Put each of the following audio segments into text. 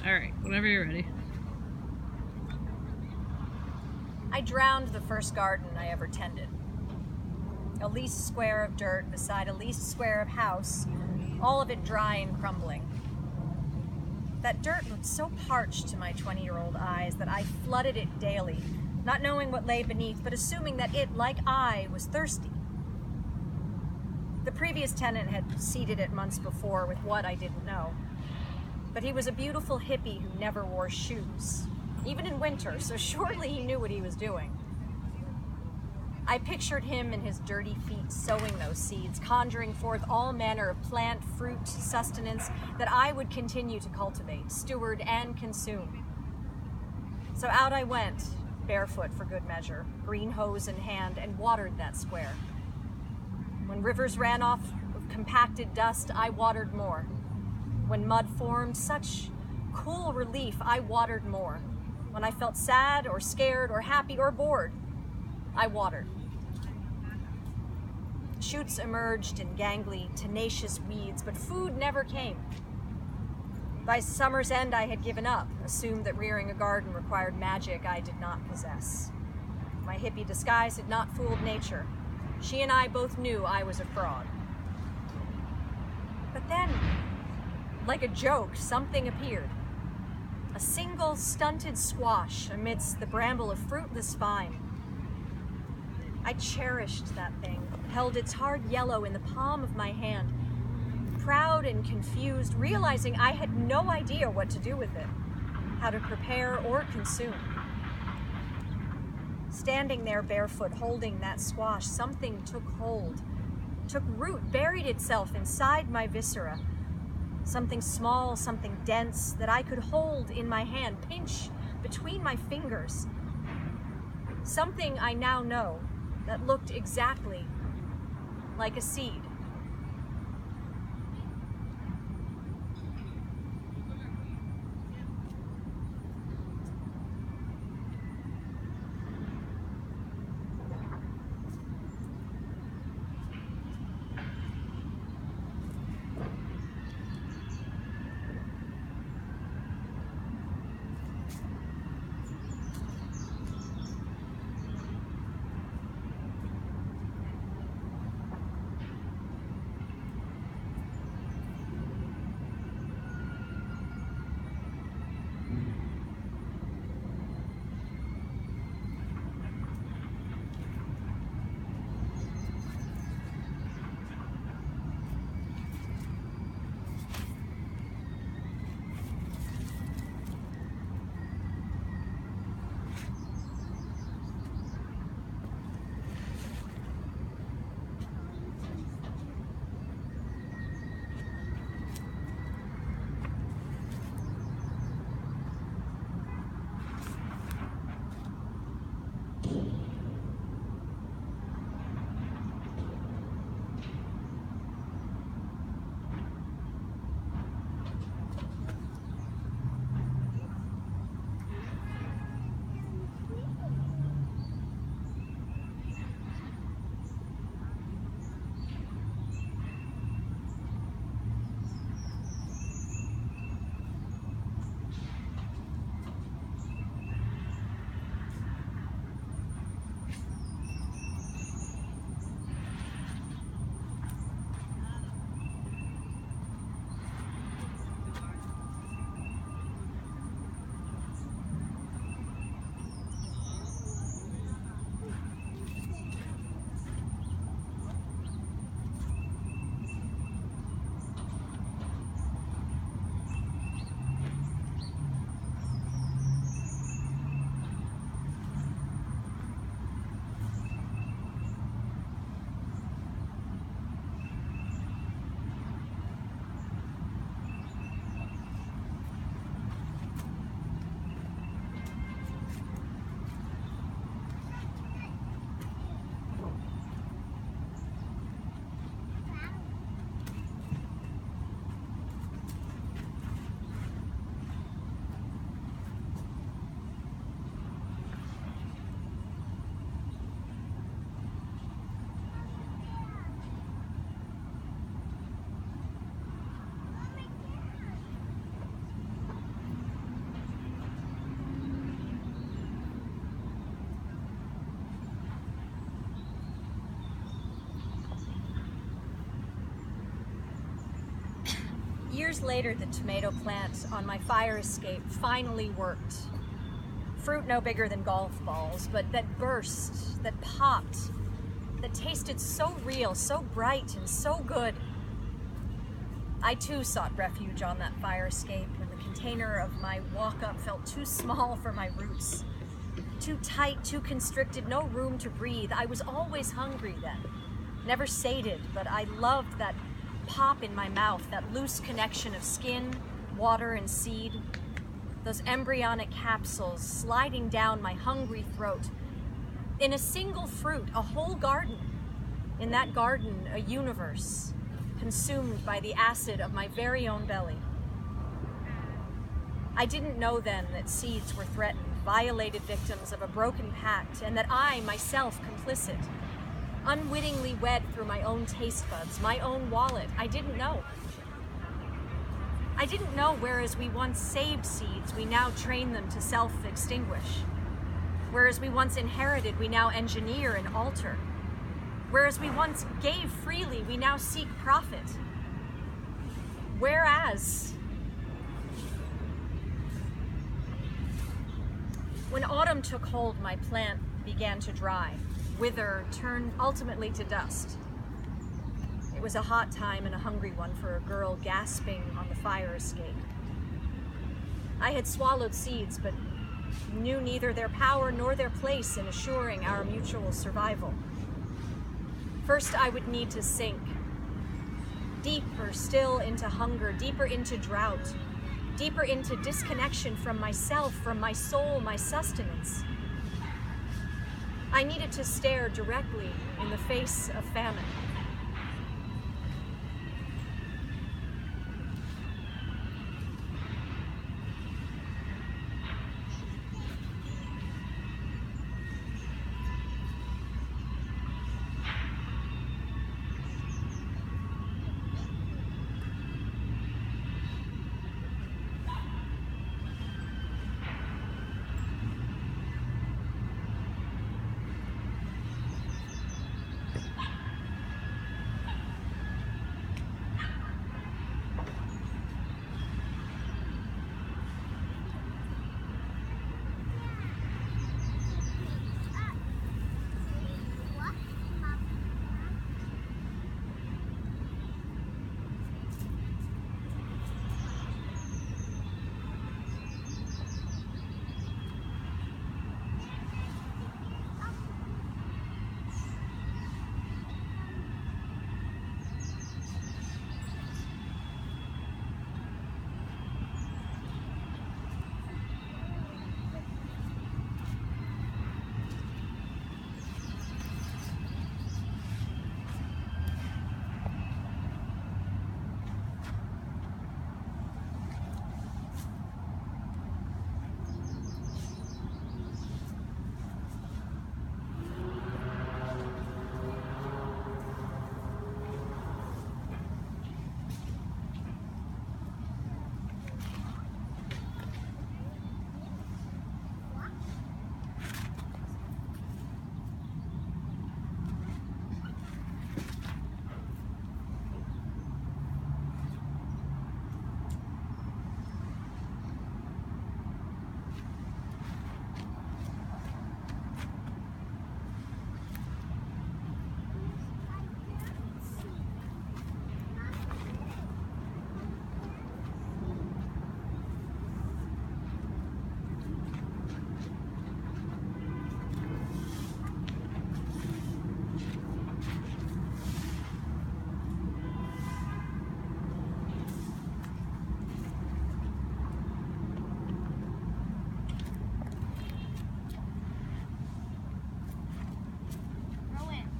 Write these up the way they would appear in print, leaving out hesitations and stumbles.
Alright, whenever you're ready. I drowned the first garden I ever tended. A leased square of dirt beside a leased square of house, all of it dry and crumbling. That dirt looked so parched to my 20-year-old eyes that I flooded it daily, not knowing what lay beneath, but assuming that it, like I, was thirsty. The previous tenant had seeded it months before with what I didn't know. But he was a beautiful hippie who never wore shoes, even in winter, so surely he knew what he was doing. I pictured him and his dirty feet sowing those seeds, conjuring forth all manner of plant, fruit, sustenance that I would continue to cultivate, steward, and consume. So out I went, barefoot for good measure, green hose in hand, and watered that square. When rivers ran off of compacted dust, I watered more. When mud formed, such cool relief, I watered more. When I felt sad or scared or happy or bored, I watered. Shoots emerged in gangly, tenacious weeds, but food never came. By summer's end, I had given up, assumed that rearing a garden required magic I did not possess. My hippie disguise had not fooled nature. She and I both knew I was a fraud. But then, like a joke, something appeared. A single stunted squash amidst the bramble of fruitless vine. I cherished that thing, held its hard yellow in the palm of my hand, proud and confused, realizing I had no idea what to do with it, how to prepare or consume. Standing there barefoot, holding that squash, something took hold, took root, buried itself inside my viscera. Something small, something dense that I could hold in my hand, pinch between my fingers. Something I now know that looked exactly like a seed. years later, the tomato plant on my fire escape finally worked. Fruit no bigger than golf balls, but that burst, that popped, that tasted so real, so bright, and so good. I too sought refuge on that fire escape when the container of my walk-up felt too small for my roots. Too tight, too constricted, no room to breathe. I was always hungry then, never sated, but I loved that pop in my mouth, that loose connection of skin, water, and seed. Those embryonic capsules sliding down my hungry throat. In a single fruit, a whole garden. In that garden, a universe, consumed by the acid of my very own belly. I didn't know then that seeds were threatened, violated victims of a broken pact, and that I, myself, complicit, unwittingly wed through my own taste buds, my own wallet. I didn't know. I didn't know, whereas we once saved seeds, we now train them to self-extinguish. Whereas we once inherited, we now engineer and alter. Whereas we once gave freely, we now seek profit. Whereas, when autumn took hold, my plant began to dry, wither, turn ultimately to dust. It was a hot time and a hungry one for a girl gasping on the fire escape. I had swallowed seeds, but knew neither their power nor their place in assuring our mutual survival. First, I would need to sink deeper still into hunger, deeper into drought, deeper into disconnection from myself, from my soul, my sustenance. I needed to stare directly in the face of famine.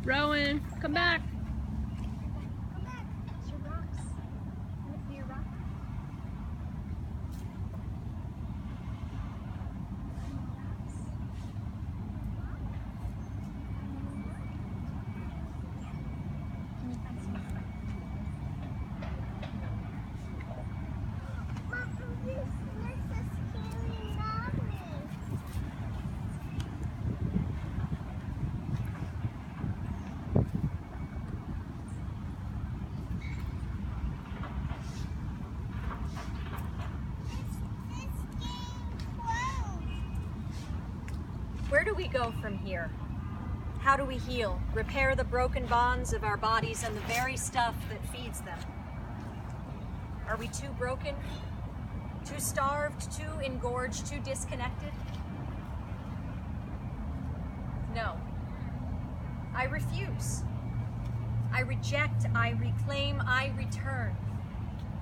Rowan, come back. Come back. It's your rocks. Look for your rock. Can you find some? Mom, this is scary mommy. Where do we go from here? How do we heal, repair the broken bonds of our bodies and the very stuff that feeds them? Are we too broken, too starved, too engorged, too disconnected? No. I refuse. I reject, I reclaim, I return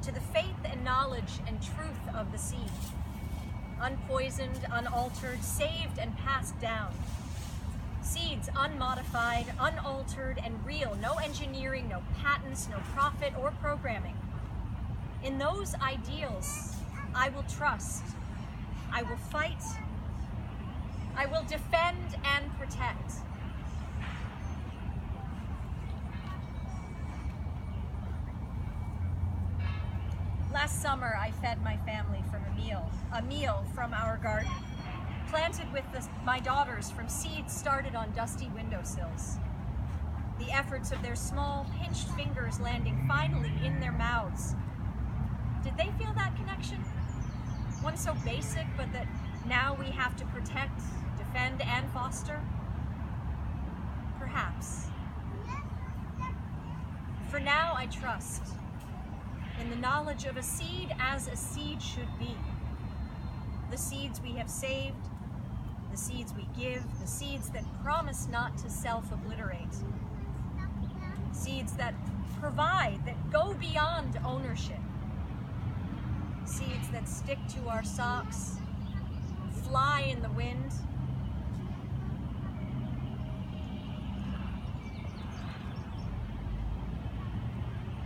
to the faith and knowledge and truth of the seed, unpoisoned, unaltered, saved and passed down. Seeds unmodified, unaltered, and real. No engineering, no patents, no profit or programming. In those ideals, I will trust. I will fight. I will defend and protect. Last summer, I fed my family from a meal from our garden, planted with my daughters from seeds started on dusty windowsills. The efforts of their small, pinched fingers landing finally in their mouths. Did they feel that connection? One so basic, but that now we have to protect, defend, and foster? Perhaps. For now, I trust in the knowledge of a seed as a seed should be. The seeds we have saved, the seeds we give, the seeds that promise not to self-obliterate. Seeds that provide, that go beyond ownership. Seeds that stick to our socks, fly in the wind.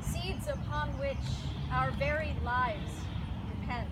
Seeds upon which our very lives depend.